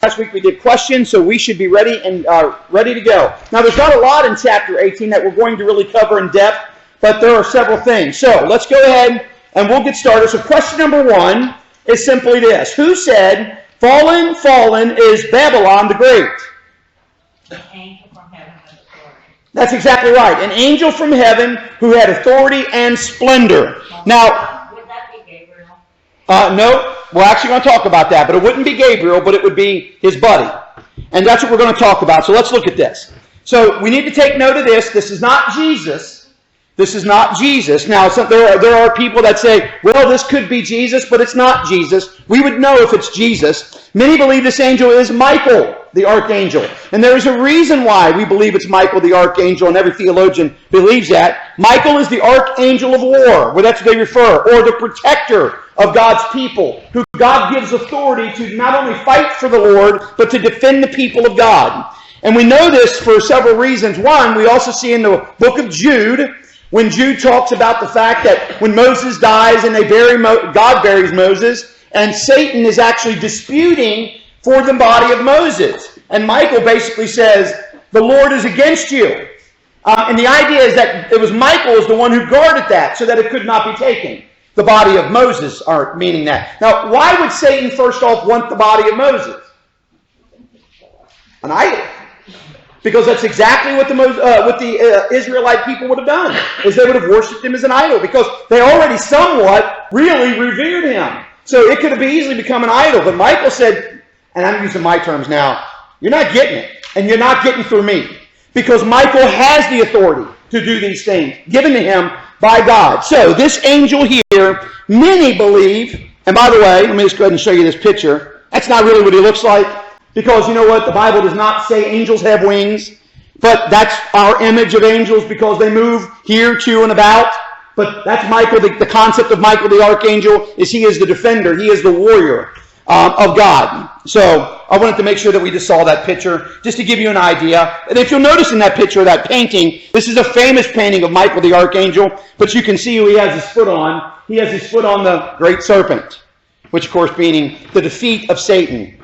Last week we did questions, so we should be ready and ready to go. Now, there's not a lot in chapter 18 that we're going to really cover in depth, but there are several things. So let's go ahead and we'll get started. So question number 1 is simply this. Who said, fallen, fallen is Babylon the Great? The angel from heaven has authority. That's exactly right. An angel from heaven who had authority and splendor. Now, would that be Gabriel? No, we're actually going to talk about that, but it wouldn't be Gabriel, but it would be his buddy. And that's what we're going to talk about. So let's look at this. So we need to take note of this. This is not Jesus. This is not Jesus. Now, there are people that say, well, this could be Jesus, but it's not Jesus. We would know if it's Jesus. Many believe this angel is Michael, the archangel. And there is a reason why we believe it's Michael, the archangel, and every theologian believes that. Michael is the archangel of war, where that's what they refer, or the protector of God's people, who God gives authority to not only fight for the Lord, but to defend the people of God. And we know this for several reasons. One, we also see in the book of Jude, when Jude talks about the fact that when Moses dies and God buries Moses, and Satan is actually disputing for the body of Moses. And Michael basically says, the Lord is against you. And the idea is that it was Michael is the one who guarded that so that it could not be taken. The body of Moses are meaning that. Now, why would Satan first off want the body of Moses? An idol. Because that's exactly what the Israelite people would have done, is they would have worshipped him as an idol, because they already somewhat really revered him. So it could have easily become an idol. But Michael said, and I'm using my terms now, you're not getting it, and you're not getting through me. Because Michael has the authority to do these things, given to him by God. So this angel here, many believe, and by the way, let me just go ahead and show you this picture. That's not really what he looks like. Because you know what? The Bible does not say angels have wings. But that's our image of angels because they move here, to, and about. But that's Michael. The concept of Michael the archangel is he is the defender. He is the warrior of God. So I wanted to make sure that we just saw that picture just to give you an idea. And if you'll notice in that picture, that painting, this is a famous painting of Michael the archangel. But you can see who he has his foot on. He has his foot on the great serpent, which of course meaning the defeat of Satan.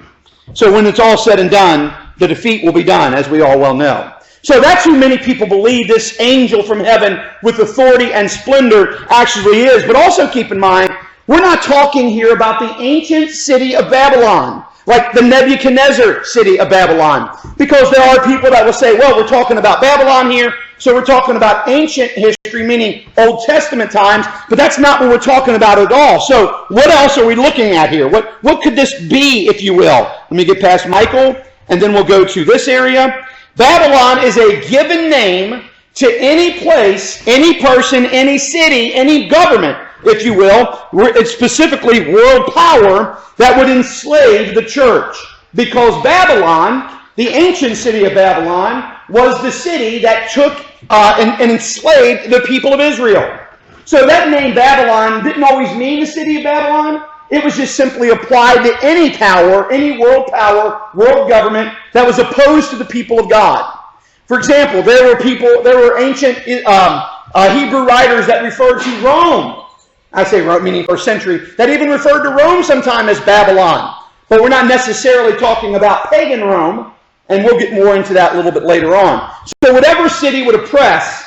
So when it's all said and done, the defeat will be done, as we all well know. So that's who many people believe this angel from heaven with authority and splendor actually is. But also keep in mind, we're not talking here about the ancient city of Babylon, like the Nebuchadnezzar city of Babylon. Because there are people that will say, well, we're talking about Babylon here, so we're talking about ancient history, meaning Old Testament times, but that's not what we're talking about at all. So what else are we looking at here? What could this be, if you will? Let me get past Michael, and then we'll go to this area. Babylon is a given name to any place, any person, any city, any government, if you will. It's specifically world power that would enslave the church. Because Babylon, the ancient city of Babylon, was the city that took and enslaved the people of Israel. So that name Babylon didn't always mean the city of Babylon. It was just simply applied to any power, any world power, world government that was opposed to the people of God. For example, there were ancient Hebrew writers that referred to Rome. I say Rome, meaning first century, that even referred to Rome sometime as Babylon. But we're not necessarily talking about pagan Rome, and we'll get more into that a little bit later on. So whatever city would oppress,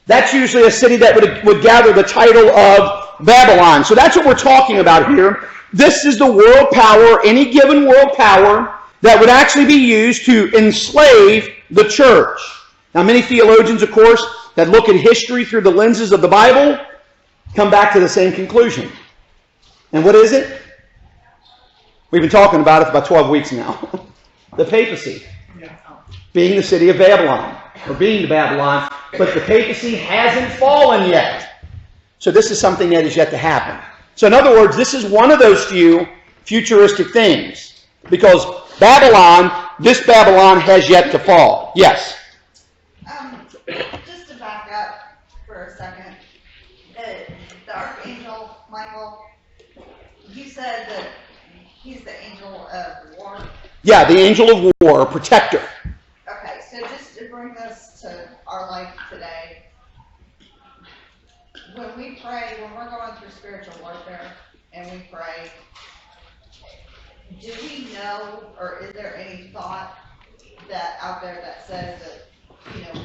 that's usually a city that would gather the title of Babylon. So that's what we're talking about here. This is the world power, any given world power, that would actually be used to enslave the church. Now many theologians, of course, that look at history through the lenses of the Bible, come back to the same conclusion. And what is it? We've been talking about it for about 12 weeks now. The papacy. Being the city of Babylon. Or being the Babylon. But the papacy hasn't fallen yet. So this is something that is yet to happen. So in other words, this is one of those few futuristic things. Because Babylon, this Babylon has yet to fall. Yes? Just to back up for a second. The Archangel Michael, you said that he's the angel of war. Yeah, the angel of war, a protector. Okay, so just to bring this to our life today, when we pray, when we're going through spiritual warfare and we pray, do we know, or is there any thought that out there that says that,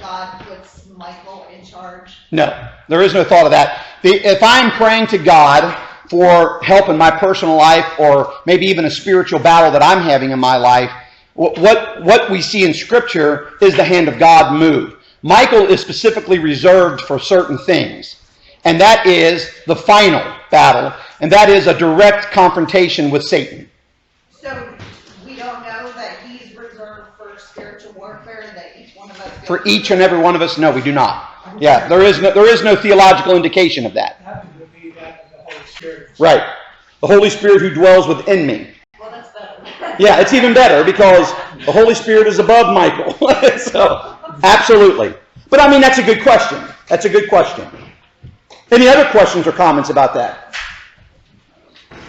God puts Michael in charge? No, there is no thought of that. If I'm praying to God for help in my personal life, or maybe even a spiritual battle that I'm having in my life, what we see in Scripture is the hand of God move. Michael is specifically reserved for certain things, and that is the final battle, and that is a direct confrontation with Satan. So we don't know that he's reserved for spiritual warfare, that each one of us... For each and every one of us, no, we do not. Yeah, there is no theological indication of that. That would be that of the Holy Spirit. Right. The Holy Spirit who dwells within me. Well, that's better. Yeah, it's even better because the Holy Spirit is above Michael. So, absolutely. But I mean, that's a good question. That's a good question. Any other questions or comments about that?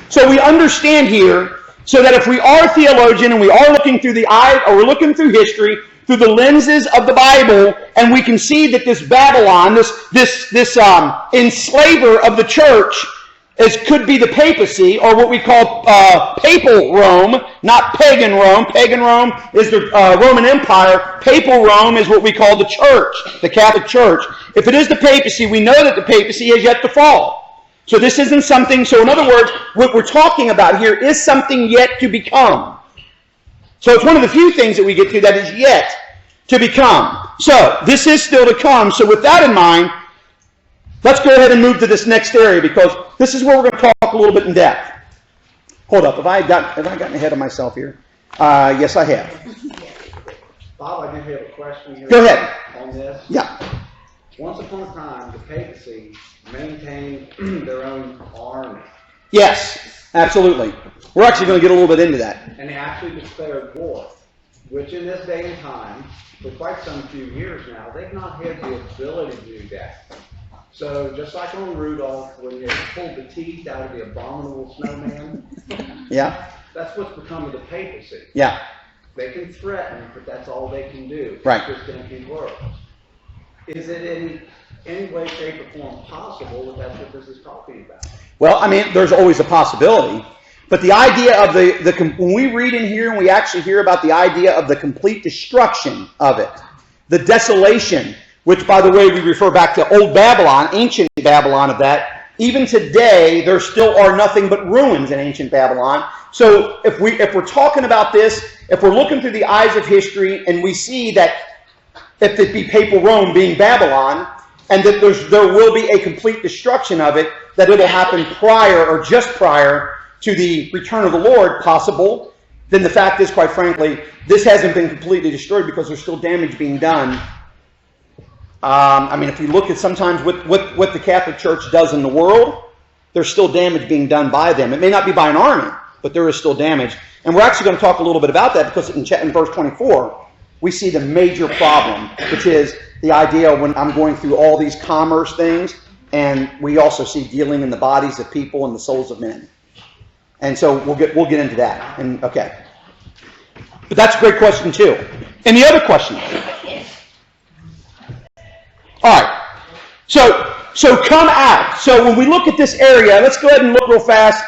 So we understand here, so that if we are a theologian and we are looking through the eye, or we're looking through history, through the lenses of the Bible, and we can see that this Babylon, this enslaver of the church, could be the papacy, or what we call papal Rome, not pagan Rome. Pagan Rome is the Roman Empire. Papal Rome is what we call the church, the Catholic Church. If it is the papacy, we know that the papacy has yet to fall. So this isn't something, so in other words, what we're talking about here is something yet to become. So it's one of the few things that we get to that is yet to become. So this is still to come. So with that in mind, let's go ahead and move to this next area, because this is where we're going to talk a little bit in depth. Hold up. Have I gotten ahead of myself here? Yes, I have. Bob, I do have a question here. Go ahead. On this. Yeah. Once upon a time, the papacy maintained their own army, Yes, absolutely. We're actually going to get a little bit into that. and they actually declared war, which in this day and time, for quite some few years now, they've not had the ability to do that. So just like on Rudolph, when they pulled the teeth out of the abominable snowman, Yeah. that's what's become of the papacy. Yeah. They can threaten, but that's all they can do. Right. It's just going to keep working. Is it in any way, shape, or form possible that that's what this is talking about? Well, I mean, there's always a possibility. But the idea of when we read in here and we actually hear about the idea of the complete destruction of it, the desolation, which, by the way, we refer back to Old Babylon, ancient Babylon of that. Even today, there still are nothing but ruins in ancient Babylon. So if we're talking about this, if we're looking through the eyes of history and we see that if it be Papal Rome being Babylon, and that there will be a complete destruction of it, that it will happen prior or just prior to the return of the Lord, possible, then the fact is, quite frankly, this hasn't been completely destroyed because there's still damage being done. I mean, if you look at sometimes what the Catholic Church does in the world, there's still damage being done by them. It may not be by an army, but there is still damage. And we're actually going to talk a little bit about that, because in verse 24, we see the major problem, which is the idea when I'm going through all these commerce things, and we also see dealing in the bodies of people and the souls of men. And so we'll get into that. And okay. But that's a great question too. Any other questions? All right. So come out. So when we look at this area, let's go ahead and look real fast.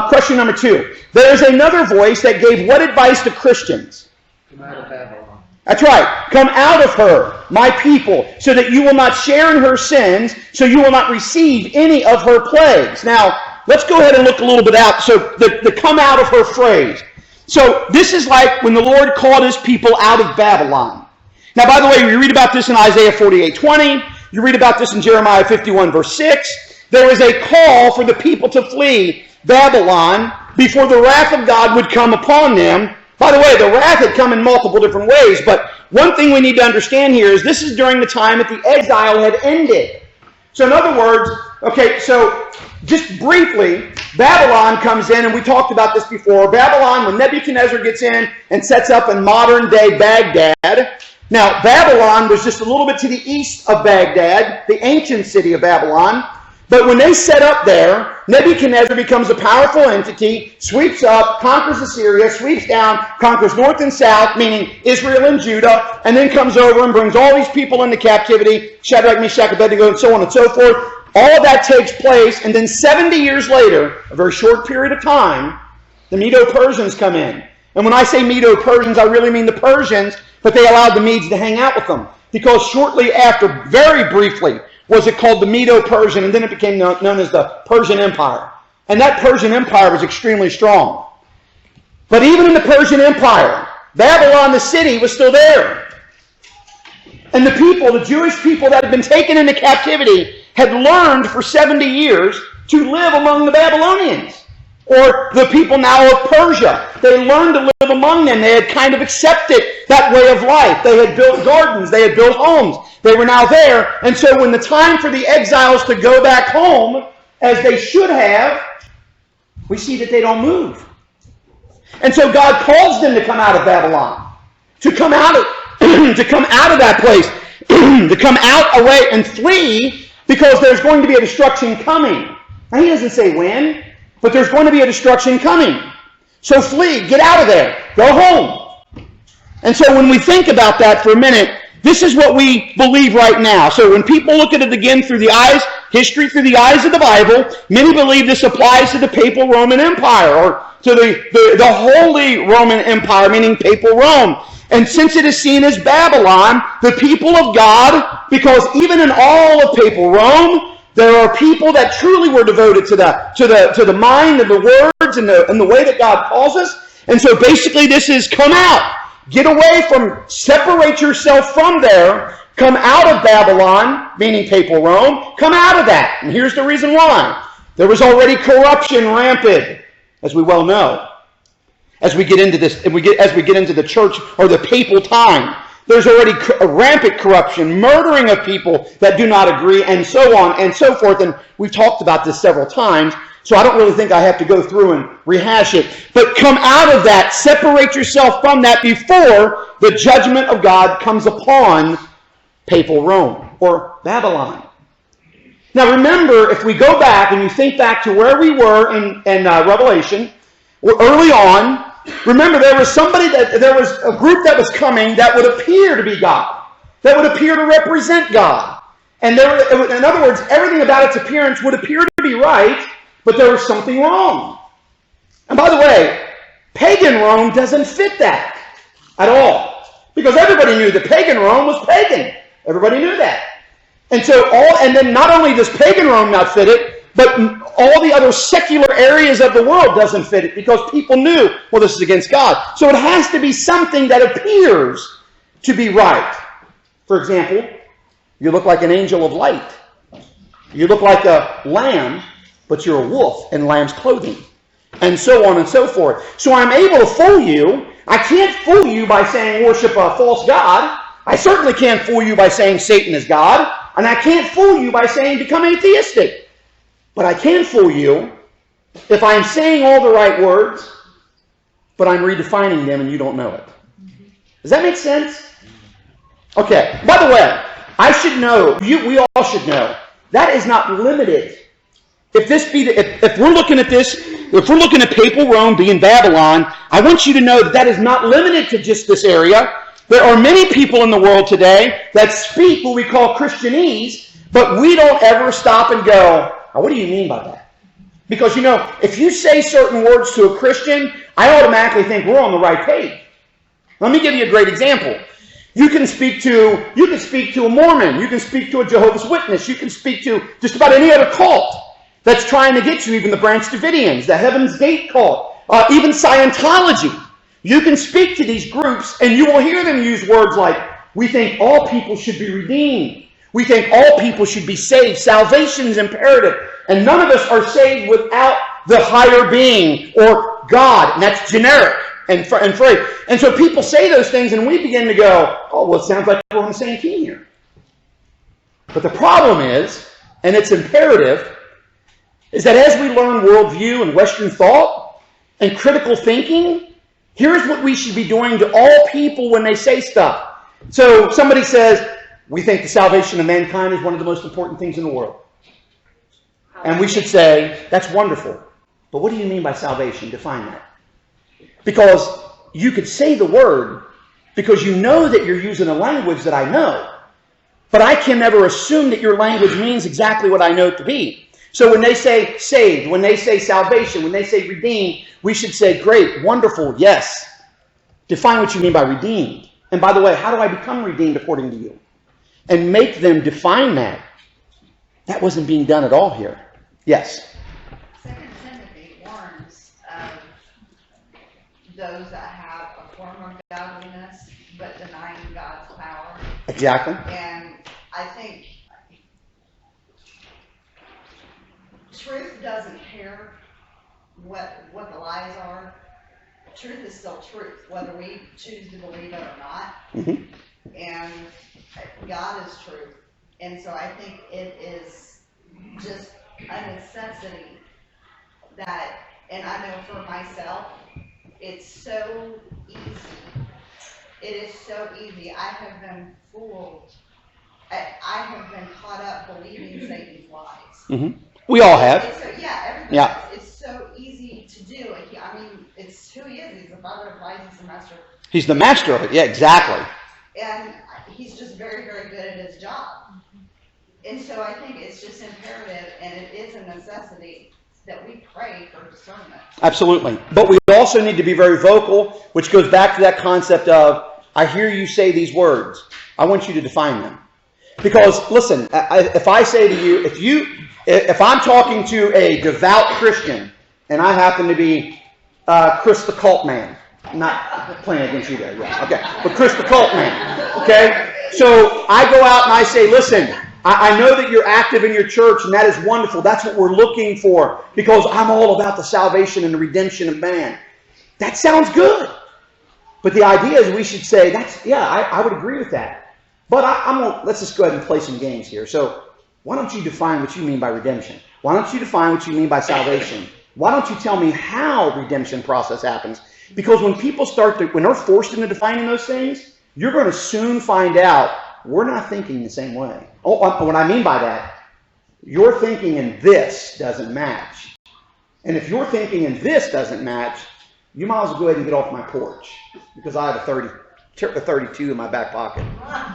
Question number 2. There's another voice that gave what advice to Christians? Come out of Babylon. That's right. Come out of her, my people, so that you will not share in her sins, so you will not receive any of her plagues. Now, let's go ahead and look a little bit out. So the come out of her phrase. So this is like when the Lord called his people out of Babylon. Now, by the way, we read about this in Isaiah 48:20. You read about this in Jeremiah 51, verse 6. There is a call for the people to flee Babylon before the wrath of God would come upon them. By the way, the wrath had come in multiple different ways, but one thing we need to understand here is this is during the time that the exile had ended. So in other words, okay, so just briefly, Babylon comes in, and we talked about this before. Babylon, when Nebuchadnezzar gets in and sets up in modern-day Baghdad. Now, Babylon was just a little bit to the east of Baghdad, the ancient city of Babylon. But when they set up there, Nebuchadnezzar becomes a powerful entity, sweeps up, conquers Assyria, sweeps down, conquers north and south, meaning Israel and Judah, and then comes over and brings all these people into captivity, Shadrach, Meshach, Abednego, and so on and so forth. All of that takes place, and then 70 years later, a very short period of time, The Medo-Persians come in. And when I say Medo-Persians, I really mean the Persians, but they allowed the Medes to hang out with them. Because shortly after, very briefly, was it called the Medo-Persian, and then it became known as the Persian Empire. And that Persian Empire was extremely strong. But even in the Persian Empire, Babylon, the city, was still there. And the people, the Jewish people that had been taken into captivity, had learned for 70 years to live among the Babylonians, or the people now of Persia. They learned to live among them. They had kind of accepted that way of life. They had built gardens. They had built homes. They were now there. And so when the time for the exiles to go back home, as they should have, we see that they don't move. And so God calls them to come out of Babylon, to come out of that place, to come out, away, and flee, because there's going to be a destruction coming. Now, he doesn't say when, but there's going to be a destruction coming. So flee, get out of there, go home. And so when we think about that for a minute, this is what we believe right now. So when people look at it again through the eyes, history through the eyes of the Bible, many believe this applies to the Papal Roman Empire, or to the Holy Roman Empire, meaning Papal Rome. And since it is seen as Babylon, the people of God, because even in all of Papal Rome, there are people that truly were devoted to the mind and the words and the way that God calls us. And so basically this is come out. Get away from, separate yourself from there. Come out of Babylon, meaning Papal Rome. Come out of that. And here's the reason why. There was already corruption rampant, as we well know. As we get into this, as we get into the church or the papal time, there's already rampant corruption, murdering of people that do not agree, and so on and so forth. And we've talked about this several times, so I don't really think I have to go through and rehash it. But come out of that, separate yourself from that before the judgment of God comes upon Papal Rome or Babylon. Now remember, if we go back and you think back to where we were in Revelation, early on, remember there was a group that was coming that would appear to be God, that would appear to represent God. And in other words, everything about its appearance would appear to be right, but there was something wrong. And by the way, pagan Rome doesn't fit that at all, because everybody knew that pagan Rome was pagan. Everybody knew that. And then not only does pagan Rome not fit it, but all the other secular areas of the world doesn't fit it, because people knew, well, this is against God. So it has to be something that appears to be right. For example, you look like an angel of light. You look like a lamb, but you're a wolf in lamb's clothing. And so on and so forth. So I'm able to fool you. I can't fool you by saying worship a false god. I certainly can't fool you by saying Satan is God. And I can't fool you by saying become atheistic. But I can fool you if I'm saying all the right words, but I'm redefining them and you don't know it. Does that make sense? Okay. By the way, I should know, we all should know, that is not limited. If we're looking at this, if we're looking at Papal Rome being Babylon, I want you to know that is not limited to just this area. There are many people in the world today that speak what we call Christianese, but we don't ever stop and go, oh, what do you mean by that? Because, if you say certain words to a Christian, I automatically think we're on the right page. Let me give you a great example. You can speak to a Mormon. You can speak to a Jehovah's Witness. You can speak to just about any other cult that's trying to get you, even the Branch Davidians, the Heaven's Gate cult, even Scientology. You can speak to these groups and you will hear them use words like, we think all people should be redeemed. We think all people should be saved. Salvation is imperative. And none of us are saved without the higher being or God. And that's generic and free. And so people say those things and we begin to go, oh, well, it sounds like we're on the same team here. But the problem is, and it's imperative, is that as we learn worldview and Western thought and critical thinking, here's what we should be doing to all people when they say stuff. So somebody says, we think the salvation of mankind is one of the most important things in the world. And we should say, that's wonderful. But what do you mean by salvation? Define that. Because you could say the word because you know that you're using a language that I know. But I can never assume that your language means exactly what I know it to be. So when they say saved, when they say salvation, when they say redeemed, we should say, great, wonderful, yes. Define what you mean by redeemed. And by the way, how do I become redeemed according to you? And make them define that. That wasn't being done at all here. Yes? 2 Timothy warns of those that have a form of godliness but denying God's power. Exactly. And I think truth doesn't care what the lies are. Truth is still truth, whether we choose to believe it or not. Mm-hmm. And God is truth. And so I think it is just a necessity that, and I know for myself, it's so easy. It is so easy. I have been fooled. I have been caught up believing Satan's lies. Mm-hmm. We all have. It's so, everybody. Yeah. It's so easy to do. I mean, it's who he is. He's the father of lies. He's the master. He's the master of it. Yeah, exactly. And he's just very, very good at his job. And so I think it's just imperative, and it is a necessity, that we pray for discernment. Absolutely. But we also need to be very vocal, which goes back to that concept of, I hear you say these words. I want you to define them. Because, listen, if I say to you, if I'm talking to a devout Christian, and I happen to be Chris the Cult Man, I'm not playing against you there, yeah, okay, but Chris the Cult Man, okay? So I go out and I say, listen, I know that you're active in your church, and that is wonderful. That's what we're looking for, because I'm all about the salvation and the redemption of man. That sounds good. But the idea is we should say, I would agree with that. But let's just go ahead and play some games here. So why don't you define what you mean by redemption? Why don't you define what you mean by salvation? Why don't you tell me how redemption process happens? Because when people when they're forced into defining those things, you're going to soon find out we're not thinking the same way. What I mean by that, your thinking in this doesn't match. And if your thinking in this doesn't match, you might as well go ahead and get off my porch, because I have a 32 in my back pocket.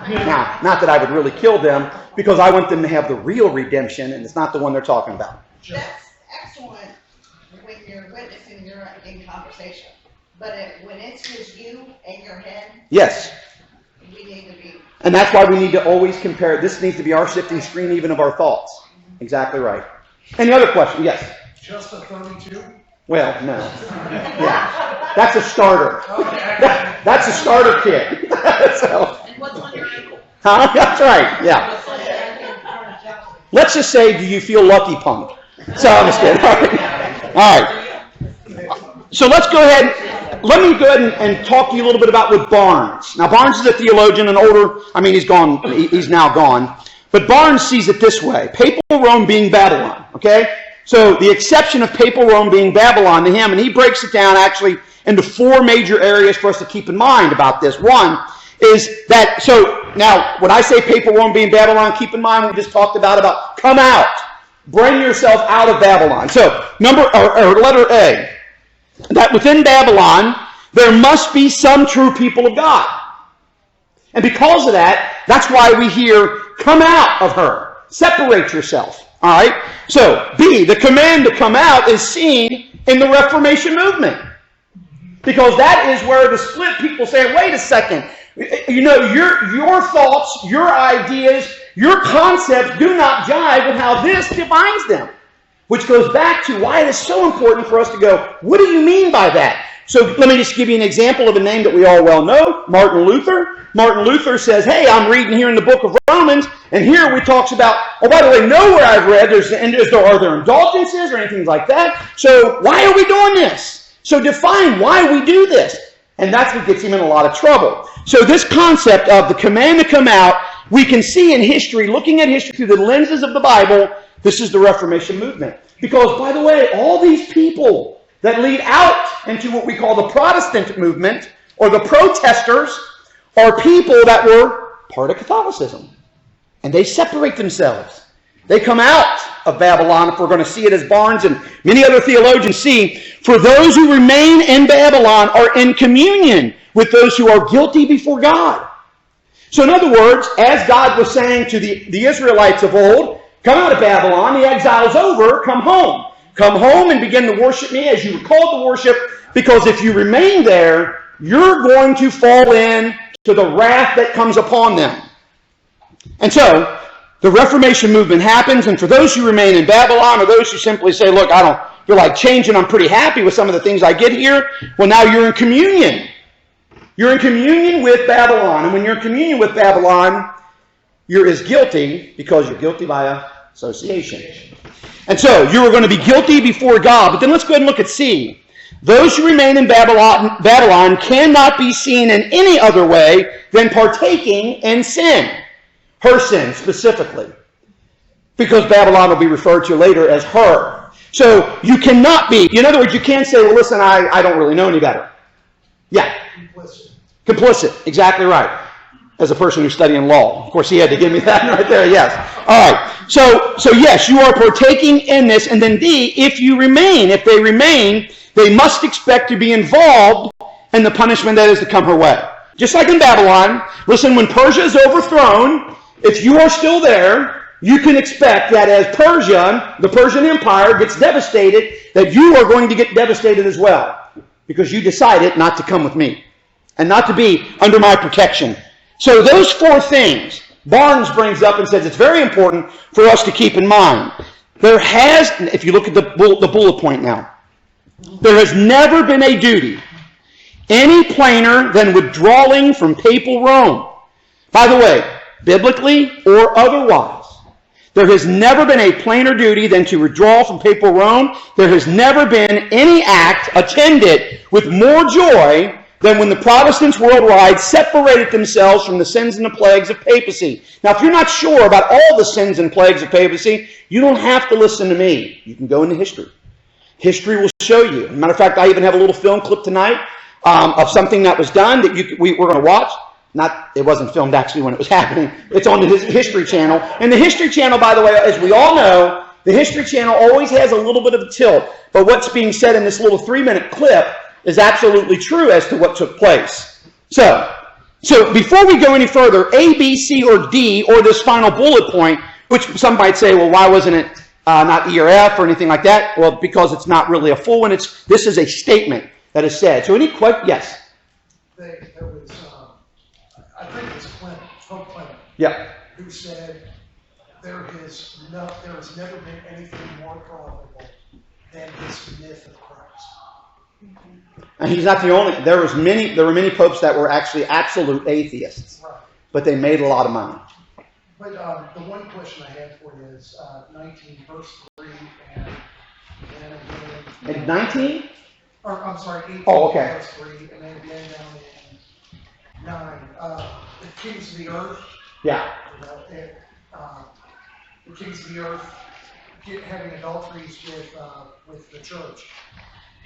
Now, not that I would really kill them, because I want them to have the real redemption, and it's not the one they're talking about. That's excellent when you're witnessing, you're in conversation. But when it's just you and your head, Yes. we need to be. And that's why we need to always compare. This needs to be our sifting screen even of our thoughts. Exactly right. Any other question? Yes? Just a 32? Well, no. Yeah. That's a starter. Okay. That's a starter kit. So, And what's on your ankle? huh? That's right. Yeah. What's on your ankle? Let's just say, do you feel lucky, punk? So I'm just kidding. All right. So let's go ahead. Let me go ahead and talk to you a little bit about what Barnes. Now, Barnes is a theologian, an older, he's now gone. But Barnes sees it this way. Papal Rome being Babylon, okay? So the exception of Papal Rome being Babylon to him, and he breaks it down actually into 4 major areas for us to keep in mind about this. One is that, so now when I say Papal Rome being Babylon, keep in mind we just talked about come out. Bring yourself out of Babylon. So letter A, that within Babylon, there must be some true people of God. And because of that, that's why we hear, come out of her. Separate yourself. All right? So, B, the command to come out is seen in the Reformation movement. Because that is where the split people say, wait a second. You know, your thoughts, your ideas, your concepts do not jive with how this defines them. Which goes back to why it is so important for us to go, what do you mean by that? So let me just give you an example of a name that we all well know, Martin Luther. Martin Luther says, hey, I'm reading here in the book of Romans, and here we talks about, oh, by the way, nowhere I've read, are there indulgences or anything like that? So why are we doing this? So define why we do this. And that's what gets him in a lot of trouble. So this concept of the command to come out, we can see in history, looking at history through the lenses of the Bible, this is the Reformation movement. Because, by the way, all these people that lead out into what we call the Protestant movement, or the protesters, are people that were part of Catholicism. And they separate themselves. They come out of Babylon, if we're going to see it as Barnes and many other theologians see. For those who remain in Babylon are in communion with those who are guilty before God. So in other words, as God was saying to the Israelites of old, Come out of Babylon, the exile's over, come home. Come home and begin to worship me as you were called to worship, because if you remain there, you're going to fall in to the wrath that comes upon them. And so, the Reformation movement happens, and for those who remain in Babylon, or those who simply say, look, I don't feel like changing, I'm pretty happy with some of the things I get here, well, now you're in communion. You're in communion with Babylon, and when you're in communion with Babylon, you're as guilty because you're guilty by association. And so, you are going to be guilty before God. But then let's go ahead and look at C. Those who remain in Babylon cannot be seen in any other way than partaking in sin. Her sin, specifically. Because Babylon will be referred to later as her. So, you cannot be. In other words, you can't say, well, listen, I don't really know any better. Yeah. Complicit. Exactly right. As a person who's studying law. Of course, he had to give me that right there, yes. All right. So yes, you are partaking in this. And then D, if they remain, they must expect to be involved in the punishment that is to come her way. Just like in Babylon, listen, when Persia is overthrown, if you are still there, you can expect that as Persia, the Persian Empire, gets devastated, that you are going to get devastated as well. Because you decided not to come with me. And not to be under my protection. So those four things, Barnes brings up and says it's very important for us to keep in mind. There has, if you look at the bullet point now, there has never been a duty any plainer than withdrawing from papal Rome. By the way, biblically or otherwise, there has never been a plainer duty than to withdraw from papal Rome. There has never been any act attended with more joy than when the Protestants worldwide separated themselves from the sins and the plagues of papacy. Now, if you're not sure about all the sins and plagues of papacy, you don't have to listen to me. You can go into history. History will show you. As a matter of fact, I even have a little film clip tonight of something that was done that we're going to watch. It wasn't filmed actually when it was happening. It's on the History Channel. And the History Channel, by the way, as we all know, the History Channel always has a little bit of a tilt. But what's being said in this little 3-minute clip is absolutely true as to what took place. So before we go any further, A, B, C, or D, or this final bullet point, which some might say, well, why wasn't it not E or F or anything like that? Well, because it's not really a full one. This is a statement that is said. So any questions? Yes? There was, I think it's Pope Clement, Yeah. who said there has never been anything more profitable than this myth of Christ. And he's not the only. There were many popes that were actually absolute atheists, Right. but they made a lot of money. But the one question I had for you is 19 verse 3 and again. And 19? Or I'm sorry, 18 Oh, okay. verse 3 and then again down in 9. The kings of the earth. Yeah. The kings of the earth having adulteries with the church.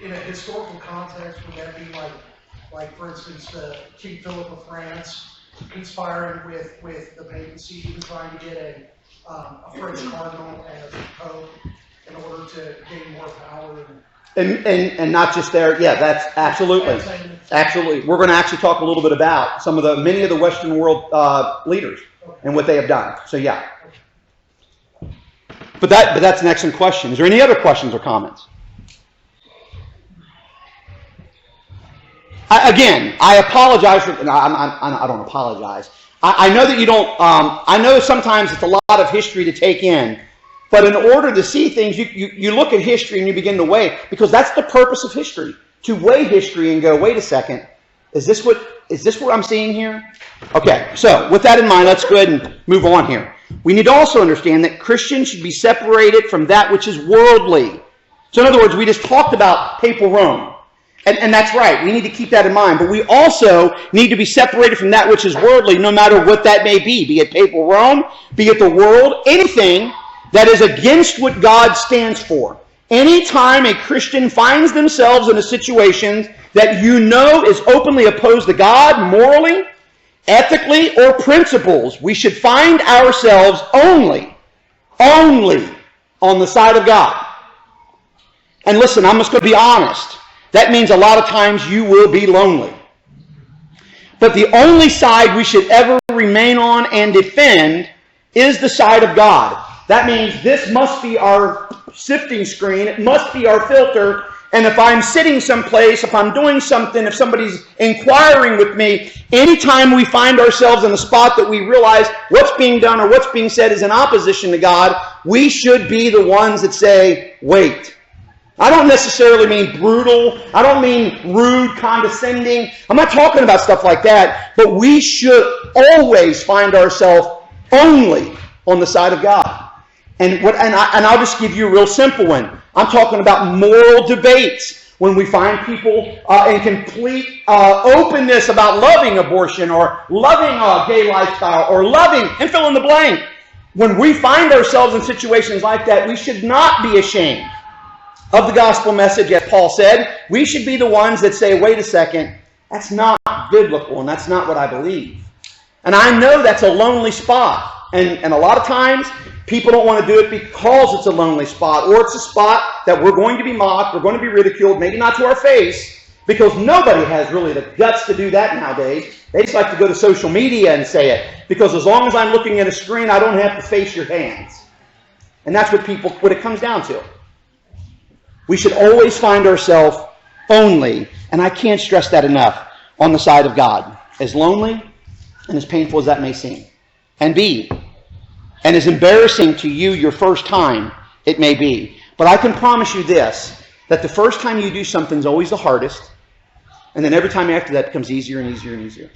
In a historical context, would that be like for instance, King Philip of France conspiring with the papacy, even trying to get a French cardinal as pope in order to gain more power? And not just there. Yeah, that's absolutely. Absolutely. We're going to actually talk a little bit about many of the Western world leaders and what they have done. So yeah. But that's an excellent question. Is there any other questions or comments? I apologize for. No, I don't apologize. I know that you don't. I know sometimes it's a lot of history to take in, but in order to see things, you look at history and you begin to weigh, because that's the purpose of history, to weigh history and go, wait a second, is this what I'm seeing here? Okay, so with that in mind, let's go ahead and move on here. We need to also understand that Christians should be separated from that which is worldly. So in other words, we just talked about papal Rome. And that's right. We need to keep that in mind. But we also need to be separated from that which is worldly, no matter what that may be it papal Rome, be it the world, anything that is against what God stands for. Anytime a Christian finds themselves in a situation that is openly opposed to God, morally, ethically, or principles, we should find ourselves only on the side of God. And listen, I'm just going to be honest. That means a lot of times you will be lonely. But the only side we should ever remain on and defend is the side of God. That means this must be our sifting screen. It must be our filter. And if I'm sitting someplace, if I'm doing something, if somebody's inquiring with me, anytime we find ourselves in a spot that we realize what's being done or what's being said is in opposition to God, we should be the ones that say, wait. I don't necessarily mean brutal. I don't mean rude, condescending. I'm not talking about stuff like that. But we should always find ourselves only on the side of God. And I'll just give you a real simple one. I'm talking about moral debates. When we find people in complete openness about loving abortion or loving a gay lifestyle or loving, and fill in the blank. When we find ourselves in situations like that, we should not be ashamed of the gospel message, as Paul said. We should be the ones that say, wait a second, that's not biblical and that's not what I believe. And I know that's a lonely spot. And a lot of times, people don't want to do it because it's a lonely spot, or it's a spot that we're going to be mocked, we're going to be ridiculed, maybe not to our face, because nobody has really the guts to do that nowadays. They just like to go to social media and say it, because as long as I'm looking at a screen, I don't have to face your hands. And that's what it comes down to. We should always find ourselves only, and I can't stress that enough, on the side of God. As lonely and as painful as that may seem. And be. And as embarrassing to you your first time, it may be. But I can promise you this, that the first time you do something is always the hardest, and then every time after that becomes easier and easier and easier.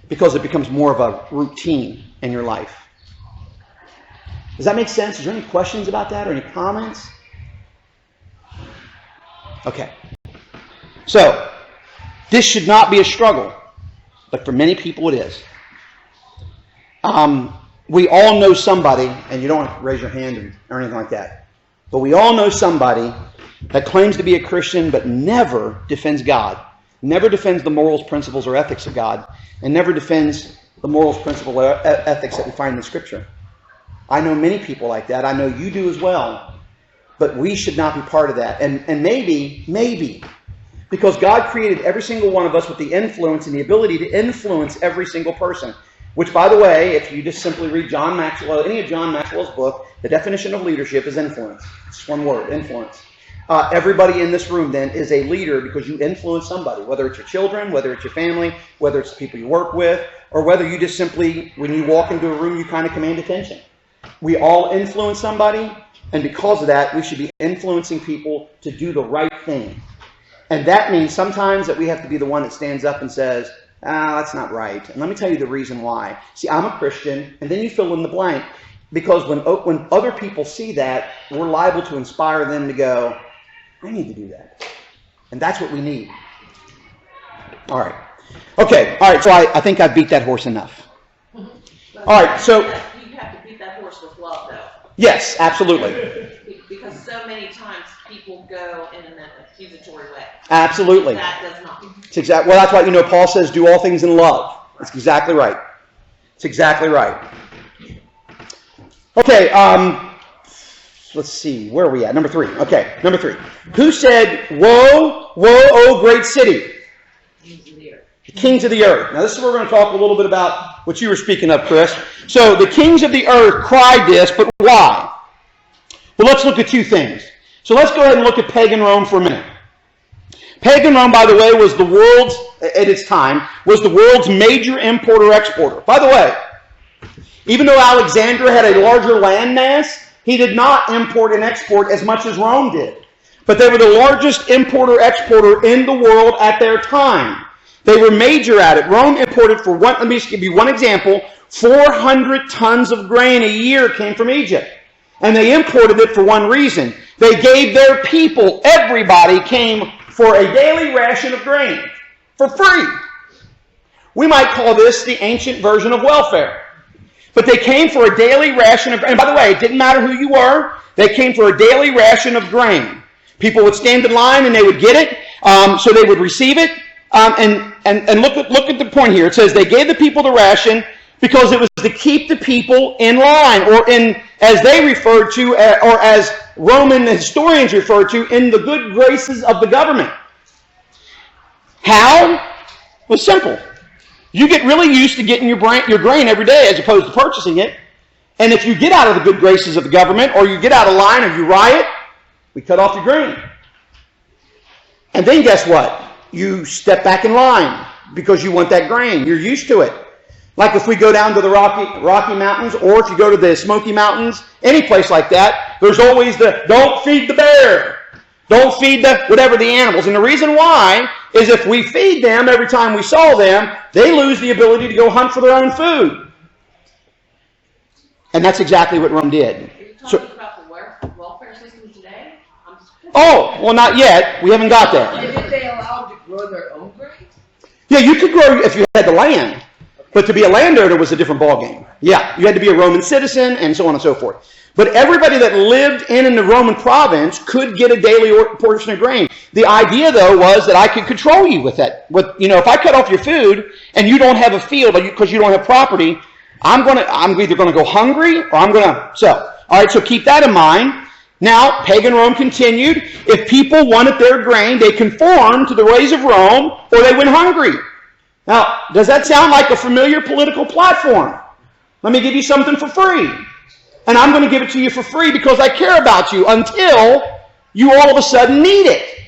Because it becomes more of a routine in your life. Does that make sense? Is there any questions about that or any comments? Okay. So, this should not be a struggle, but for many people it is. We all know somebody, and you don't have to raise your hand or anything like that, but we all know somebody that claims to be a Christian but never defends God, never defends the morals, principles, or ethics of God, and never defends the morals, principles, or ethics that we find in Scripture. I know many people like that. I know you do as well. But we should not be part of that. And maybe, because God created every single one of us with the influence and the ability to influence every single person. Which, by the way, if you just simply read John Maxwell, any of John Maxwell's book, the definition of leadership is influence. It's just one word, influence. Everybody in this room, then, is a leader because you influence somebody, whether it's your children, whether it's your family, whether it's the people you work with, or whether you just simply, when you walk into a room, you kind of command attention. We all influence somebody, and because of that, we should be influencing people to do the right thing. And that means sometimes that we have to be the one that stands up and says, that's not right. And let me tell you the reason why. See, I'm a Christian, and then you fill in the blank. Because when other people see that, we're liable to inspire them to go, I need to do that. And that's what we need. All right. Okay, all right, so I think I've beat that horse enough. All right, so... You have to beat that horse with love, though. Yes, absolutely. Because so many times people go in an accusatory way. Absolutely. That does not. Well, that's why, Paul says, do all things in love. That's exactly right. It's exactly right. Okay, let's see. Where are we at? Number 3. Okay, number 3. Who said, woe, woe, O great city? The kings of the earth. Now, this is where we're going to talk a little bit about what you were speaking of, Chris. So, the kings of the earth cried this, but why? Well, let's look at 2 things. So, let's go ahead and look at pagan Rome for a minute. Pagan Rome, by the way, was the world's, at its time, was the world's major importer-exporter. By the way, even though Alexander had a larger landmass, he did not import and export as much as Rome did. But they were the largest importer-exporter in the world at their time. They were major at it. Rome imported let me just give you one example, 400 tons of grain a year came from Egypt. And they imported it for one reason. They gave their people, everybody came for a daily ration of grain for free. We might call this the ancient version of welfare. But they came for a daily ration of grain. And by the way, it didn't matter who you were. They came for a daily ration of grain. People would stand in line and they would get it. So they would receive it. And look at the point here. It says they gave the people the ration because it was to keep the people in line, or as they referred to, or as Roman historians refer to, in the good graces of the government. How? It was simple. You get really used to getting your grain every day as opposed to purchasing it. And if you get out of the good graces of the government, or you get out of line, or you riot, we cut off your grain. And then guess what? You step back in line because you want that grain. You're used to it. Like if we go down to the Rocky Mountains, or if you go to the Smoky Mountains, any place like that, there's always the, don't feed the bear. Don't feed the whatever the animals. And the reason why is if we feed them every time we saw them, they lose the ability to go hunt for their own food. And that's exactly what Rome did. Are you talking about the welfare system today? Oh, well, not yet. We haven't got there. Did they allow them to grow their own grain? Yeah, you could grow if you had the land. But to be a landowner was a different ballgame. Yeah, you had to be a Roman citizen and so on and so forth. But everybody that lived in the Roman province could get a daily portion of grain. The idea, though, was that I could control you with that. If I cut off your food and you don't have a field because you don't have property, I'm either going to go hungry or I'm going to sell. All right, so keep that in mind. Now, pagan Rome continued. If people wanted their grain, they conformed to the ways of Rome or they went hungry. Now, does that sound like a familiar political platform? Let me give you something for free. And I'm going to give it to you for free because I care about you until you all of a sudden need it.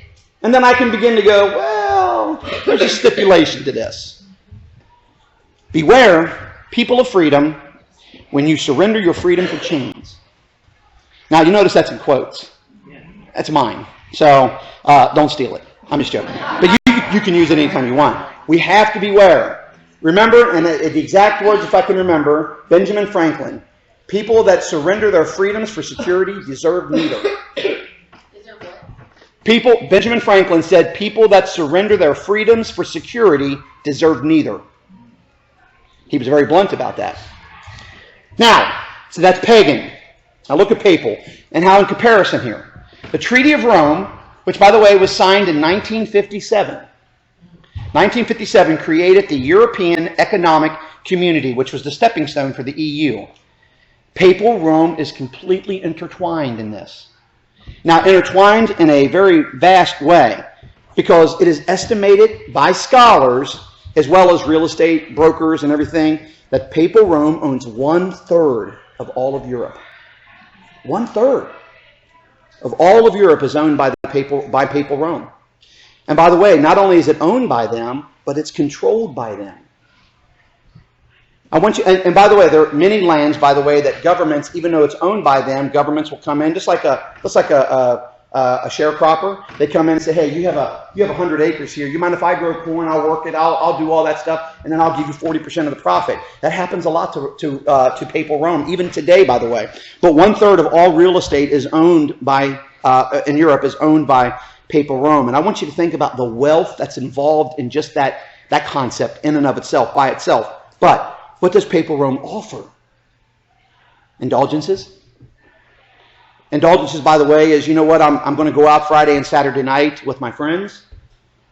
And then I can begin to go, well, there's a stipulation to this. Beware, people of freedom, when you surrender your freedom for chains. Now, you notice that's in quotes. That's mine. So, don't steal it. I'm just joking. But you can use it anytime you want. We have to beware. Remember, and the exact words, if I can remember, Benjamin Franklin, people that surrender their freedoms for security deserve neither. Benjamin Franklin said, people that surrender their freedoms for security deserve neither. He was very blunt about that. Now, so that's pagan. Now look at papal, and how in comparison here. The Treaty of Rome, which by the way was signed in 1957. 1957 created the European Economic Community, which was the stepping stone for the EU. Papal Rome is completely intertwined in this. Now, intertwined in a very vast way, because it is estimated by scholars, as well as real estate brokers and everything, that Papal Rome owns 1/3 of all of Europe. 1/3 of all of Europe is owned by Papal Rome. And by the way, not only is it owned by them, but it's controlled by them. I want you, and by the way, there are many lands, by the way, that governments, even though it's owned by them, governments will come in, just like a sharecropper. They come in and say, hey, you have 100 acres here. You mind if I grow corn? I'll work it. I'll do all that stuff, and then I'll give you 40% of the profit. That happens a lot to Papal Rome, even today, by the way. But 1/3 of all real estate is owned by in Europe is owned by Papal Rome, and I want you to think about the wealth that's involved in just that concept in and of itself, by itself. But what does Papal Rome offer? Indulgences. Indulgences, by the way, is, you know what, I'm going to go out Friday and Saturday night with my friends.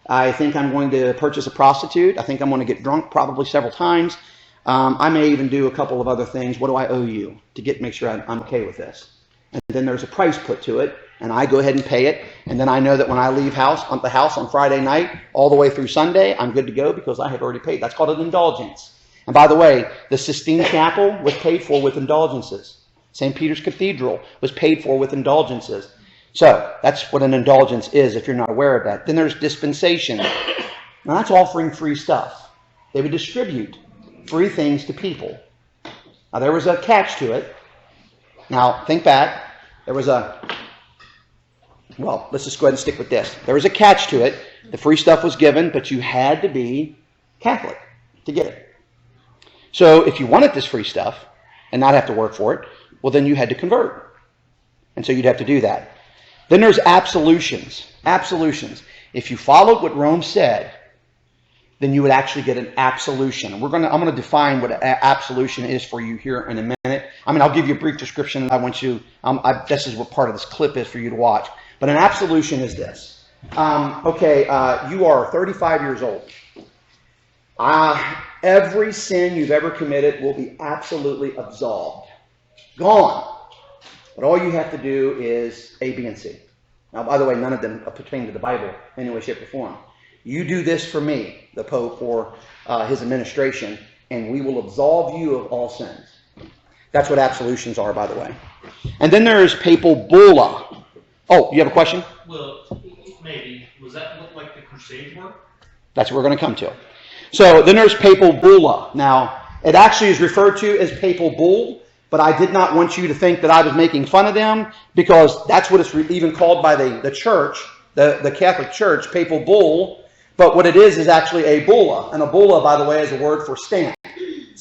I think I'm going to purchase a prostitute. I think I'm going to get drunk probably several times. I may even do a couple of other things. What do I owe you to make sure I'm okay with this? And then there's a price put to it, and I go ahead and pay it. And then I know that when I leave the house on Friday night, all the way through Sunday, I'm good to go because I have already paid. That's called an indulgence. And by the way, the Sistine Chapel was paid for with indulgences. St. Peter's Cathedral was paid for with indulgences. So that's what an indulgence is, if you're not aware of that. Then there's dispensation. Now that's offering free stuff. They would distribute free things to people. Now there was a catch to it. Now think back. Let's just go ahead and stick with this. There was a catch to it. The free stuff was given, but you had to be Catholic to get it. So if you wanted this free stuff and not have to work for it, well, then you had to convert. And so you'd have to do that. Then there's absolutions. Absolutions. If you followed what Rome said, then you would actually get an absolution. I'm going to define what an absolution is for you here in a minute. I'll give you a brief description. This is what part of this clip is for you to watch. But an absolution is this. You are 35 years old. Every sin you've ever committed will be absolutely absolved. Gone. But all you have to do is A, B, and C. Now, by the way, none of them pertain to the Bible in any way, shape, or form. You do this for me, the Pope or his administration, and we will absolve you of all sins. That's what absolutions are, by the way. And then there is papal bulla. Oh, you have a question? Well, maybe. Was that look like the Crusades were? That's what we're going to come to. So then there's papal bulla. Now, it actually is referred to as papal bull, but I did not want you to think that I was making fun of them, because that's what it's even called by the church, the Catholic Church, papal bull. But what it is actually a bulla. And a bulla, by the way, is a word for stamp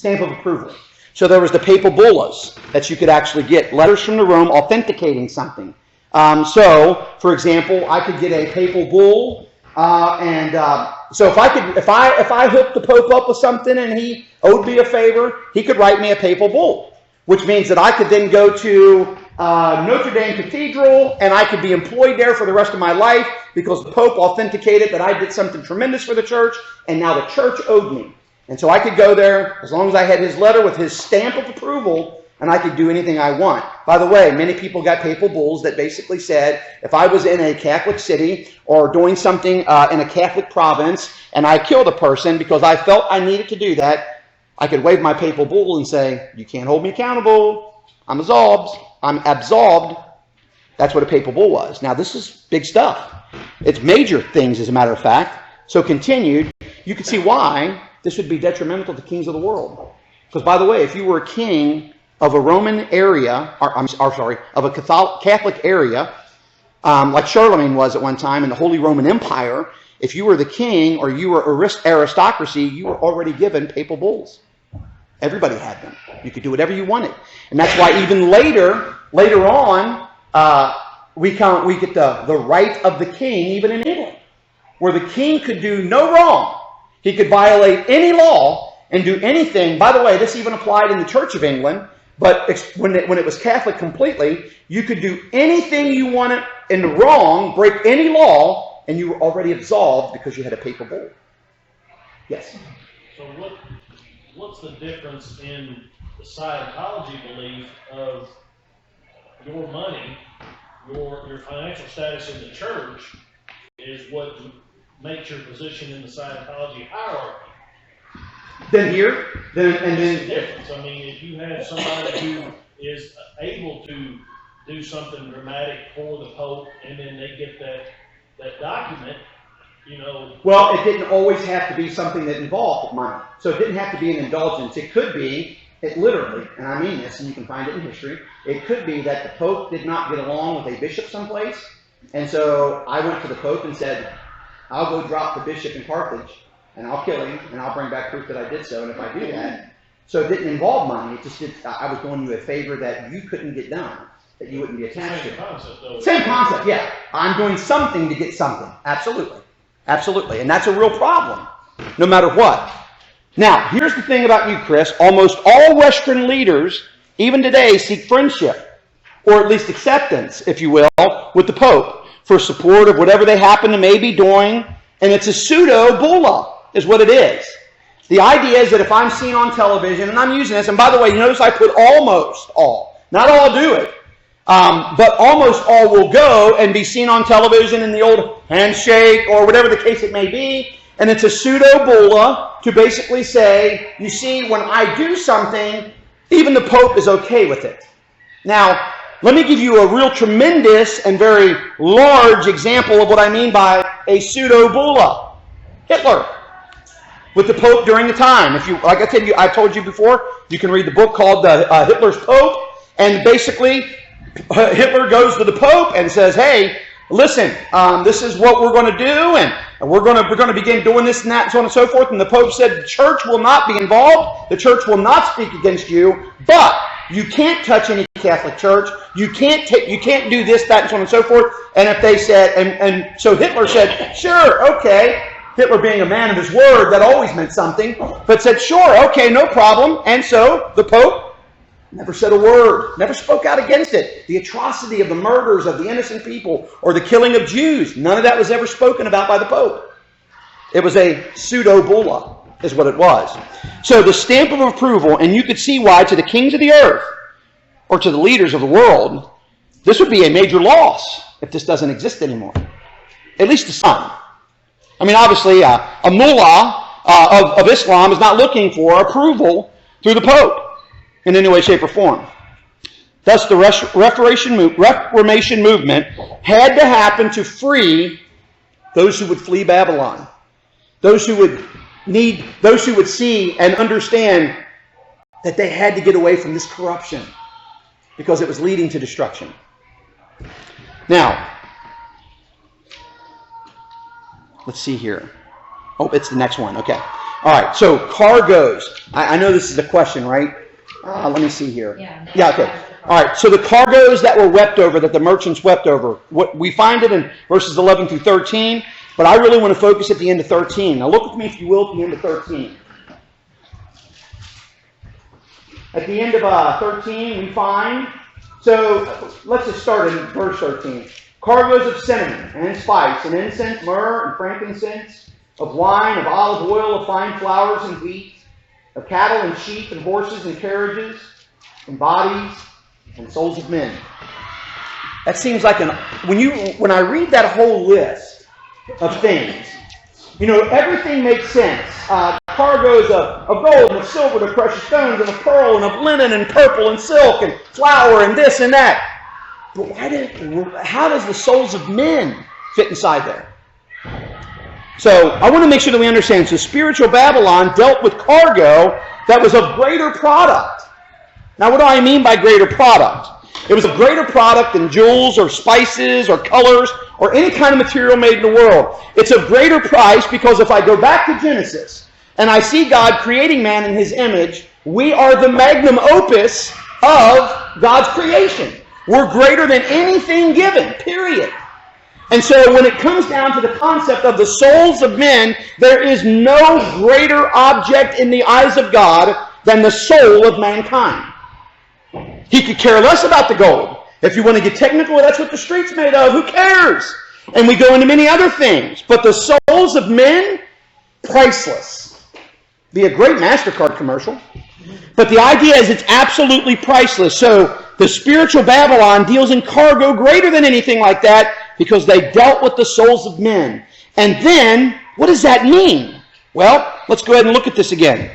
of approval. So there was the papal bullas that you could actually get, letters from the Rome authenticating something. So, for example, I could get a papal bull, so if I hooked the Pope up with something and he owed me a favor, he could write me a papal bull, which means that I could then go to Notre Dame Cathedral and I could be employed there for the rest of my life because the Pope authenticated that I did something tremendous for the church, and now the church owed me. And so I could go there as long as I had his letter with his stamp of approval, and I could do anything I want. By the way, many people got papal bulls that basically said, if I was in a Catholic city or doing something in a Catholic province and I killed a person because I felt I needed to do that, I could wave my papal bull and say, you can't hold me accountable. I'm absolved. That's what a papal bull was. Now, this is big stuff. It's major things, as a matter of fact. So continued, you can see why this would be detrimental to kings of the world. Because, by the way, if you were a king of a Roman area, of a Catholic area, like Charlemagne was at one time in the Holy Roman Empire, if you were the king or you were aristocracy, you were already given papal bulls. Everybody had them. You could do whatever you wanted. And that's why even later on, we get the right of the king, even in England, where the king could do no wrong. He could violate any law and do anything. By the way, this even applied in the Church of England, but when it was Catholic completely, you could do anything you wanted in the wrong, break any law, and you were already absolved because you had a papal bull. Yes? So what's the difference in the Scientology belief of your money, your financial status in the church is what makes your position in the Scientology hierarchy? Then here, then What's the difference? I mean, if you have somebody who is able to do something dramatic for the Pope, and then they get that document, well, it didn't always have to be something that involved money. So it didn't have to be an indulgence. It could be, it literally, and I mean this, and you can find it in history, it could be that the Pope did not get along with a bishop someplace, and so I went to the Pope and said, I'll go drop the bishop in Carthage, and I'll kill him, and I'll bring back proof that I did so, and if I do that, so it didn't involve money, it just did, I was doing you a favor that you couldn't get done, that you wouldn't be attached to. Same concept, though. Same concept, yeah. I'm doing something to get something. Absolutely. Absolutely. And that's a real problem, no matter what. Now, here's the thing about you, Chris. Almost all Western leaders, even today, seek friendship, or at least acceptance, if you will, with the Pope for support of whatever they happen to may be doing. And it's a pseudo-bulla, is what it is. The idea is that if I'm seen on television, and I'm using this, and by the way, you notice I put almost all. Not all do it. But almost all will go and be seen on television in the old handshake or whatever the case it may be. And it's a pseudo-bulla to basically say, you see, when I do something, even the Pope is okay with it. Now, let me give you a real tremendous and very large example of what I mean by a pseudo-bulla. Hitler, with the Pope during the time. If you, like I told you before, you can read the book called Hitler's Pope, and basically Hitler goes to the Pope and says, hey, listen, this is what we're going to do, and we're going to begin doing this and that, and so on and so forth. And the Pope said, the church will not be involved. The church will not speak against you, but you can't touch any Catholic church. You can't do this, that, and so on and so forth. And if they said, and so Hitler said, sure, okay. Hitler being a man of his word, that always meant something, but said, sure, okay, no problem. And so the Pope never said a word, never spoke out against it. The atrocity of the murders of the innocent people or the killing of Jews, none of that was ever spoken about by the Pope. It was a pseudo-bulla, is what it was. So the stamp of approval, and you could see why to the kings of the earth or to the leaders of the world, this would be a major loss if this doesn't exist anymore. At least to some. I mean, obviously, a mullah of Islam is not looking for approval through the Pope. in any way, shape, or form. Thus, the Reformation movement had to happen to free those who would flee Babylon, those who would see and understand that they had to get away from this corruption because it was leading to destruction. Now, let's see here. Oh, it's the next one. Okay. All right. So cargoes. I know this is a question, right? Let me see here. Yeah. Okay. All right. So the cargoes that were wept over, that the merchants wept over, what we find it in verses 11 through 13. But I really want to focus at the end of 13. Now look with me, if you will, at the end of 13. At the end of 13, we find, so let's just start in verse 13. Cargoes of cinnamon and spice and incense, myrrh and frankincense, of wine, of olive oil, of fine flowers and wheat, of cattle and sheep and horses and carriages, and bodies and souls of men. That seems like when I read that whole list of things, everything makes sense. Cargoes of gold and of silver, and of precious stones, and of pearl, and of linen, and purple, and silk, and flour, and this and that. But how does the souls of men fit inside there? So I want to make sure that we understand. So spiritual Babylon dealt with cargo that was of greater product. Now what do I mean by greater product? It was a greater product than jewels or spices or colors or any kind of material made in the world. It's of greater price because if I go back to Genesis and I see God creating man in his image, we are the magnum opus of God's creation. We're greater than anything given, period. And so when it comes down to the concept of the souls of men, there is no greater object in the eyes of God than the soul of mankind. He could care less about the gold. If you want to get technical, that's what the street's made of. Who cares? And we go into many other things. But the souls of men, priceless. Be a great MasterCard commercial. But the idea is it's absolutely priceless. So the spiritual Babylon deals in cargo greater than anything like that because they dealt with the souls of men. And then, what does that mean? Well, let's go ahead and look at this again.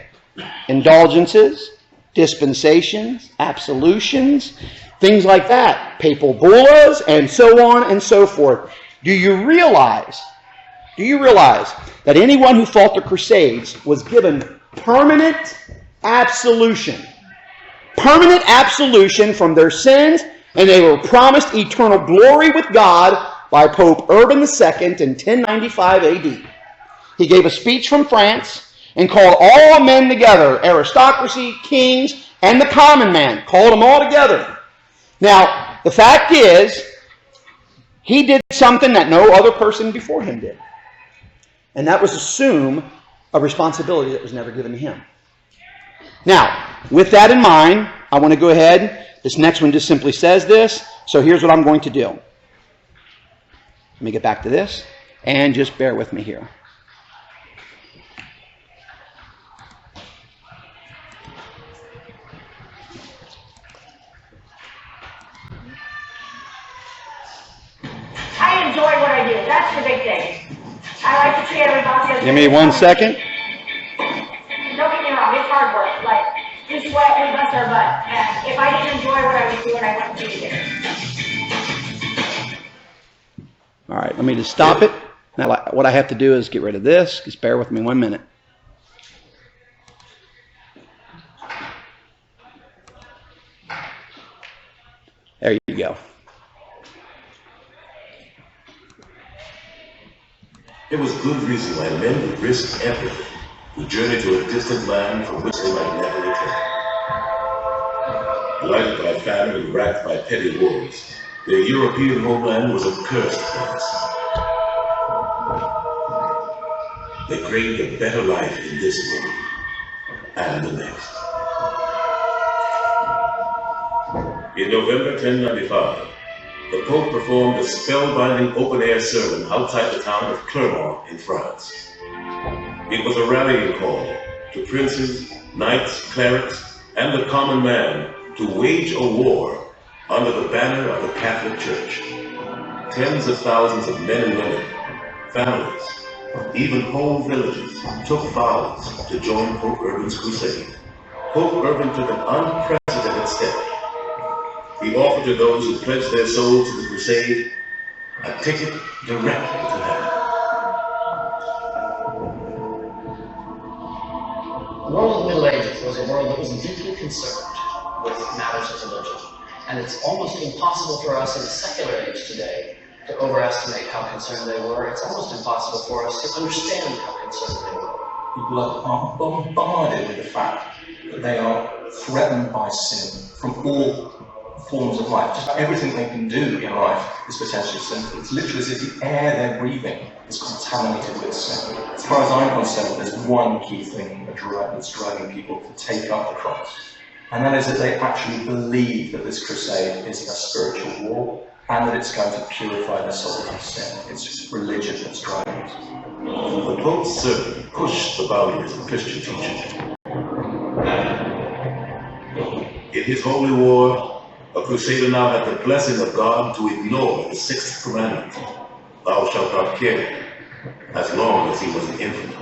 Indulgences, dispensations, absolutions, things like that. Papal bullas, and so on and so forth. Do you realize that anyone who fought the Crusades was given permanent absolution? Permanent absolution from their sins, and they were promised eternal glory with God by Pope Urban II in 1095 AD. He gave a speech from France and called all men together, aristocracy, kings, and the common man, called them all together. Now, the fact is, he did something that no other person before him did. And that was assume a responsibility that was never given to him. Now, with that in mind, I want to go ahead. This next one just simply says this. So here's what I'm going to do. Let me get back to this. And just bear with me here. I enjoy what I do. That's the big thing. I like to treat everybody. Give me 1 second. Don't get me wrong, it's hard work. Like, we sweat, we bust our butt. And if I didn't enjoy what I was doing, I wouldn't be here. All right, let me just stop it. Now, what I have to do is get rid of this. Just bear with me 1 minute. There you go. There was good reason why men would risk everything to journey to a distant land from which they might never return. Blighted by famine and racked by petty wars, their European homeland was a cursed place. They craved a better life in this world and the next. In November 1095, the Pope performed a spellbinding open-air sermon outside the town of Clermont in France. It was a rallying call to princes, knights, clerics, and the common man to wage a war under the banner of the Catholic Church. Tens of thousands of men and women, families, even whole villages took vows to join Pope Urban's crusade. Pope Urban took an unprecedented step. He offered to those who pledged their souls to the crusade a ticket directly to heaven. The world of the Middle Ages was a world that was deeply concerned with matters of religion. And it's almost impossible for us in the secular age today to overestimate how concerned they were. It's almost impossible for us to understand how concerned they were. People are bombarded with the fact that they are threatened by sin from all forms of life. Just everything they can do in life is potentially sinful. It's literally as if the air they're breathing is contaminated with sin. As far as I'm concerned, there's one key thing that's driving people to take up the cross. And that is that they actually believe that this crusade is a spiritual war and that it's going to purify their soul from sin. It's just religion that's driving it. The Pope's sermon pushed the boundaries of Christian teaching. In his holy war, a crusader now had the blessing of God to ignore the sixth commandment, thou shalt not kill, as long as he was an infant.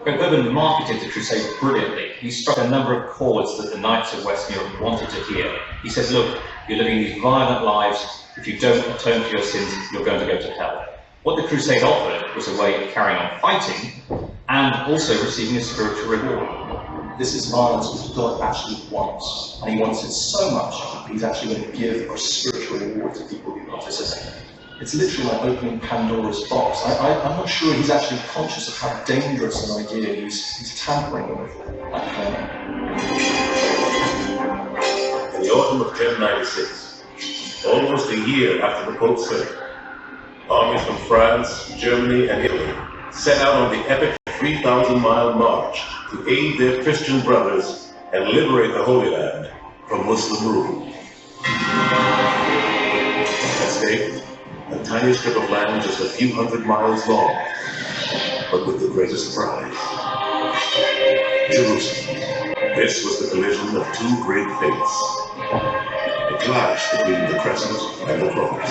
But Urban marketed the crusade brilliantly. He struck a number of chords that the knights of Western Europe wanted to hear. He says, look, you're living these violent lives. If you don't atone for your sins, you're going to go to hell. What the crusade offered was a way of carrying on fighting and also receiving a spiritual reward. This is violence which God actually wants. And he wants it so much that he's actually going to give a spiritual reward to people who participate. It's literally like opening Pandora's box. I'm not sure he's actually conscious of how dangerous an idea he's tampering with that claim. In the autumn of 1096, almost a year after the Pope's sermon, armies from France, Germany, and Italy set out on the epic 3,000-mile march to aid their Christian brothers and liberate the Holy Land from Muslim rule. At stake, a tiny strip of land just a few hundred miles long, but with the greatest prize: Jerusalem. This was the collision of two great faiths, a clash between the crescent and the cross.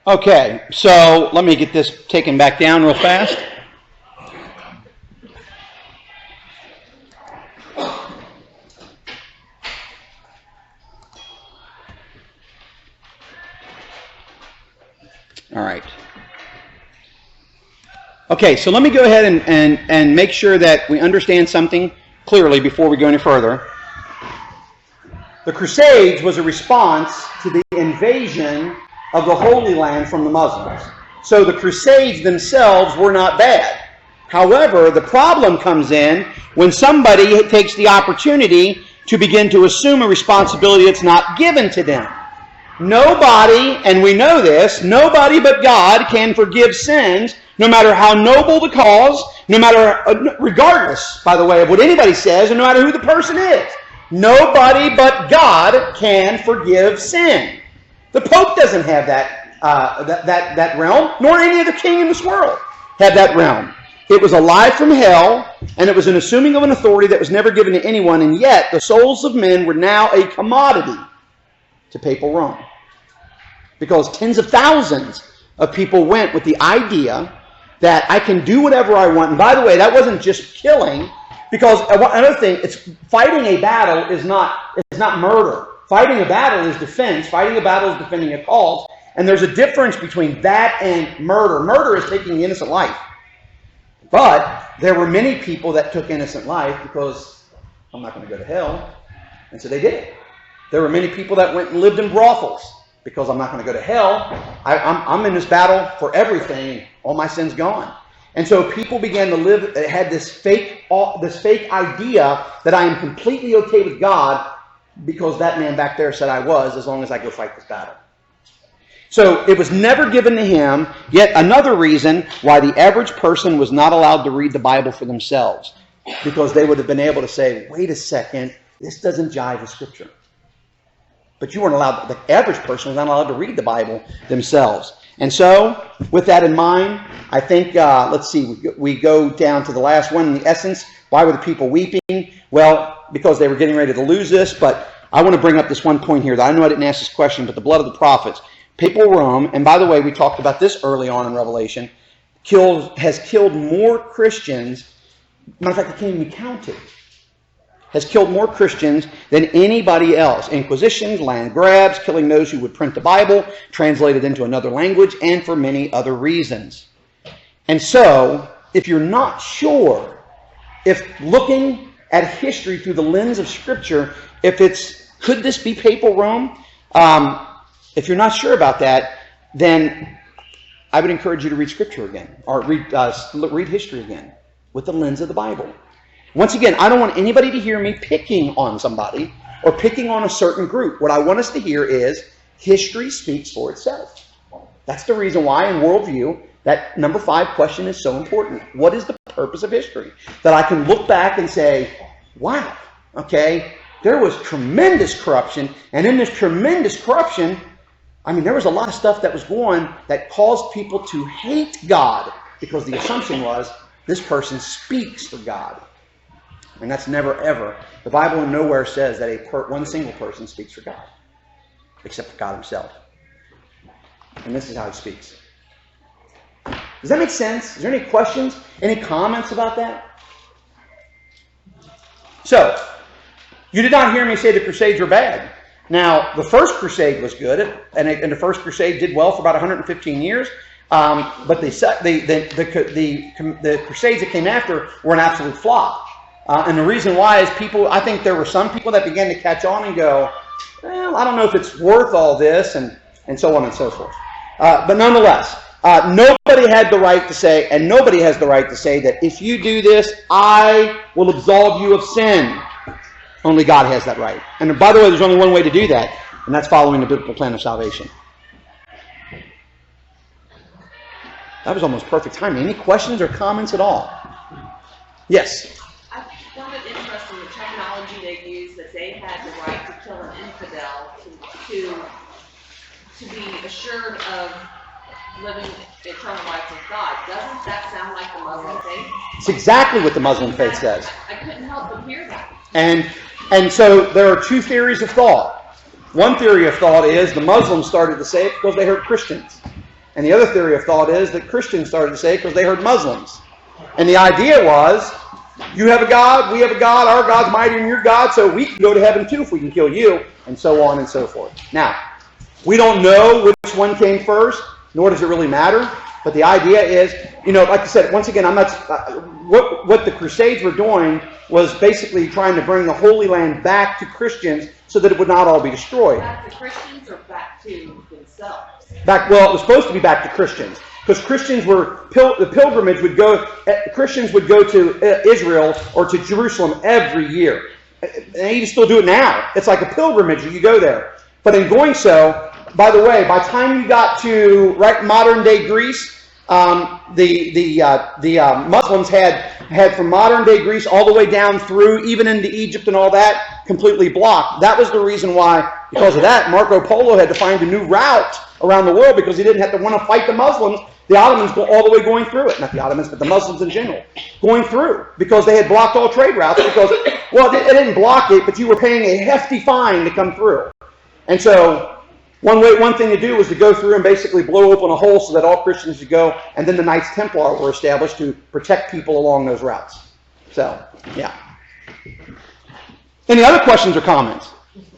Okay, so let me get this taken back down real fast. All right. Okay, so let me go ahead and make sure that we understand something clearly before we go any further. The Crusades was a response to the invasion of the Holy Land from the Muslims. So the Crusades themselves were not bad. However, the problem comes in when somebody takes the opportunity to begin to assume a responsibility that's not given to them. Nobody, and we know this, nobody but God can forgive sins, no matter how noble the cause, no matter, regardless, by the way, of what anybody says, and no matter who the person is. Nobody but God can forgive sin. The Pope doesn't have that realm, nor any other king in this world had that realm. It was a lie from hell, and it was an assuming of an authority that was never given to anyone, and yet the souls of men were now a commodity to papal Rome. Because tens of thousands of people went with the idea that I can do whatever I want. And by the way, that wasn't just killing, because another thing, it's fighting a battle is not murder. Fighting a battle is defense. Fighting a battle is defending a cause. And there's a difference between that and murder. Murder is taking the innocent life. But there were many people that took innocent life because I'm not going to go to hell. And so they did it. There were many people that went and lived in brothels because I'm not going to go to hell. I'm in this battle for everything. All my sins gone. And so people began to live, had this fake idea that I am completely okay with God because that man back there said I was, as long as I go fight this battle. So it was never given to him. Yet another reason why the average person was not allowed to read the Bible for themselves, because they would have been able to say, wait a second, this doesn't jive with Scripture. But you weren't allowed, the average person was not allowed to read the Bible themselves. And so, with that in mind, I think, let's see, we go down to the last one. In the essence, why were the people weeping? Well, because they were getting ready to lose this, but I want to bring up this one point here that I know I didn't ask this question, but the blood of the prophets. Papal Rome, and by the way, we talked about this early on in Revelation, has killed more Christians. Matter of fact, it can't even be counted. Has killed more Christians than anybody else. Inquisitions, land grabs, killing those who would print the Bible, translate it into another language, and for many other reasons. And so, if you're not sure, if looking at history through the lens of Scripture, could this be papal Rome? If you're not sure about that, then I would encourage you to read Scripture again, or read history again, with the lens of the Bible. Once again, I don't want anybody to hear me picking on somebody or picking on a certain group. What I want us to hear is history speaks for itself. That's the reason why in worldview, that number 5 question is so important. What is the purpose of history? That I can look back and say, wow, okay, there was tremendous corruption, and in this tremendous corruption, there was a lot of stuff that was going that caused people to hate God, because the assumption was this person speaks for God. And that's never, ever. The Bible nowhere says that one single person speaks for God, except for God himself. And this is how he speaks. Does that make sense? Is there any questions? Any comments about that? So, you did not hear me say the Crusades were bad. Now, the First Crusade was good, and the First Crusade did well for about 115 years. But the Crusades that came after were an absolute flop. And the reason why is I think there were some people that began to catch on and go, well, I don't know if it's worth all this, and so on and so forth. But nonetheless, nobody had the right to say, and nobody has the right to say that if you do this, I will absolve you of sin. Only God has that right. And by the way, there's only one way to do that, and that's following the biblical plan of salvation. That was almost perfect timing. Any questions or comments at all? Yes? I found it interesting the terminology they used, that they had the right to kill an infidel to be assured of living eternal life with God. Doesn't that sound like the Muslim faith? It's exactly what the Muslim faith says. I couldn't help but hear that. And so there are 2 theories of thought. One theory of thought is the Muslims started to say it because they heard Christians. And the other theory of thought is that Christians started to say it because they heard Muslims. And the idea was, you have a God, we have a God, our God's mightier than your God, so we can go to heaven too if we can kill you, and so on and so forth. Now, we don't know which one came first, nor does it really matter. But the idea is, like I said, once again, I'm not. What the Crusades were doing was basically trying to bring the Holy Land back to Christians so that it would not all be destroyed. Back to Christians or back to themselves? Well, it was supposed to be back to Christians, because Christians the pilgrimage would go. Christians would go to Israel or to Jerusalem every year. And you still do it now. It's like a pilgrimage. You go there, but in going so, by the way, by the time you got to modern day Greece, the Muslims had from modern day Greece all the way down through, even into Egypt and all that, completely blocked. That was the reason why, because of that, Marco Polo had to find a new route around the world, because he didn't have to want to fight the Muslims. The Ottomans go all the way going through it. Not the Ottomans, but the Muslims in general. Going through. Because they had blocked all trade routes. Because, well, they didn't block it, but you were paying a hefty fine to come through. And so, one thing to do was to go through and basically blow open a hole so that all Christians would go, and then the Knights Templar were established to protect people along those routes. So, yeah. Any other questions or comments?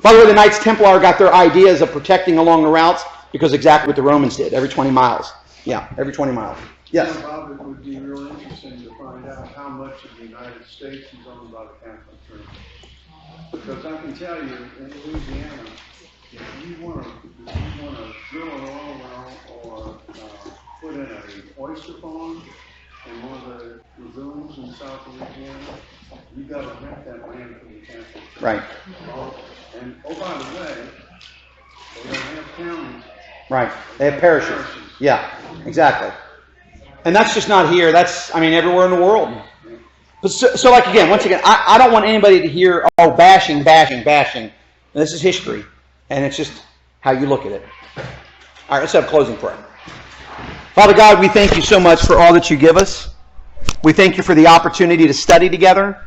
By the way, the Knights Templar got their ideas of protecting along the routes because exactly what the Romans did, every 20 miles. Yeah, every 20 miles. Yes? Yeah, Bob, it would be real interesting to find out how much of the United States is owned by the Catholic Church. Because I can tell you, in Louisiana, if you want to drill an oil well or put in an oyster farm in one of the lagoons in South Louisiana, you got to rent that land from the Catholic Church. Right. And, oh, by the way, they don't have counties. Right. They have parishes. Yeah, exactly. And that's just not here. That's, everywhere in the world. But so like, again, once again, I don't want anybody to hear, oh, bashing. This is history. And it's just how you look at it. All right, let's have a closing prayer. Father God, we thank you so much for all that you give us. We thank you for the opportunity to study together.